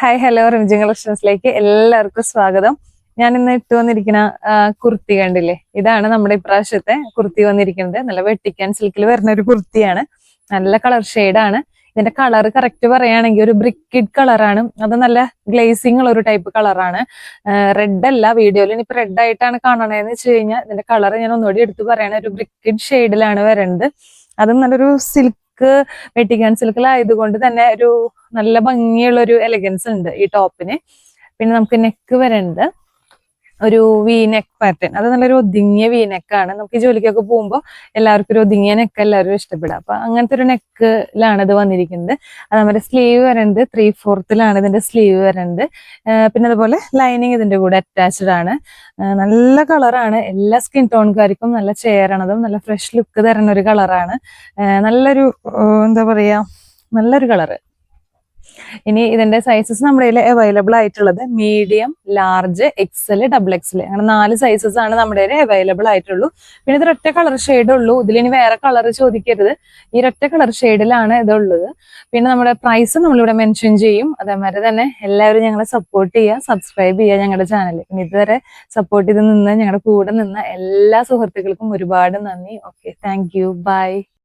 Hi hello റിംജിങ് കളക്ഷൻസിലേക്ക് എല്ലാവർക്കും സ്വാഗതം. ഞാൻ ഇന്ന് ഇട്ട് വന്നിരിക്കുന്ന കുർത്തി കണ്ടില്ലേ, ഇതാണ് നമ്മുടെ ഇപ്രാവശ്യത്തെ കുർത്തി വന്നിരിക്കുന്നത്. നല്ല വെട്ടിക്കാൻ സിൽക്കിൽ വരുന്ന ഒരു കുർത്തിയാണ്. നല്ല കളർ ഷെയ്ഡാണ്. ഇതിന്റെ കളർ കറക്റ്റ് പറയുകയാണെങ്കിൽ ഒരു ബ്രിക്കിഡ് കളറാണ്. അത് നല്ല ഗ്ലേസിംഗ് ഉള്ള ഒരു ടൈപ്പ് കളറാണ്. റെഡ് അല്ല, വീഡിയോയിൽ ഇനിയിപ്പോ റെഡ് ആയിട്ടാണ് കാണണതെന്ന് വെച്ച് കഴിഞ്ഞാൽ ഇതിന്റെ കളർ ഞാൻ ഒന്നുകൂടി എടുത്ത് പറയണ ഒരു ബ്രിക്കിഡ് ഷെയ്ഡിലാണ് വരുന്നത്. അതും നല്ലൊരു സിൽക്ക് വെട്ടിക്കാൻ സിൽക്കിലായതുകൊണ്ട് തന്നെ ഒരു നല്ല ഭംഗിയുള്ള ഒരു എലഗൻസ് ഉണ്ട് ഈ ടോപ്പിന്. പിന്നെ നമുക്ക് നെക്ക് വരുന്നത് ഒരു വി നെക്ക് പാറ്റേൺ. അത് നല്ലൊരു ഒതുങ്ങിയ വി നെക്കാണ്. നമുക്ക് ഈ ജോലിക്കൊക്കെ പോകുമ്പോൾ എല്ലാവർക്കും ഒരു ഒതുങ്ങിയ നെക്ക് എല്ലാവരും ഇഷ്ടപ്പെടുക. അപ്പൊ അങ്ങനത്തെ ഒരു നെക്കിലാണ് ഇത് വന്നിരിക്കുന്നത്. അത് നമ്മുടെ സ്ലീവ് വരുന്നത് 3/4 ഇതിന്റെ സ്ലീവ് വരുന്നത്. പിന്നെ അതുപോലെ ലൈനിങ് ഇതിന്റെ കൂടെ അറ്റാച്ച്ഡ് ആണ്. നല്ല കളറാണ്. എല്ലാ സ്കിൻ ടോൺകാർക്കും നല്ല ചേരണതും നല്ല ഫ്രഷ് ലുക്ക് തരുന്ന ഒരു കളറാണ്. നല്ലൊരു എന്താ പറയാ, നല്ലൊരു കളറ്. ഇനി ഇതിന്റെ സൈസസ് നമ്മുടെ കയ്യിൽ അവൈലബിൾ ആയിട്ടുള്ളത് മീഡിയം, ലാർജ്, എക്സൽ, XXL അങ്ങനെ 4 സൈസസ് ആണ് നമ്മുടെ കയ്യിൽ അവൈലബിൾ ആയിട്ടുള്ളൂ. പിന്നെ ഇത് ഒറ്റ കളർ ഷെയ്ഡ് ഉള്ളൂ. ഇതിലിനി വേറെ കളർ ചോദിക്കരുത്. ഈ ഒറ്റ കളർ ഷെയ്ഡിലാണ് ഇതുള്ളത്. പിന്നെ നമ്മുടെ പ്രൈസ് നമ്മളിവിടെ മെൻഷൻ ചെയ്യും. അതേമാതിരി തന്നെ എല്ലാവരും ഞങ്ങളെ സപ്പോർട്ട് ചെയ്യുക, സബ്സ്ക്രൈബ് ചെയ്യുക ഞങ്ങളുടെ ചാനൽ. പിന്നെ ഇതുവരെ സപ്പോർട്ട് ചെയ്ത് നിന്ന് ഞങ്ങളുടെ കൂടെ നിന്ന എല്ലാ സുഹൃത്തുക്കൾക്കും ഒരുപാട് നന്ദി. Okay, thank you, by.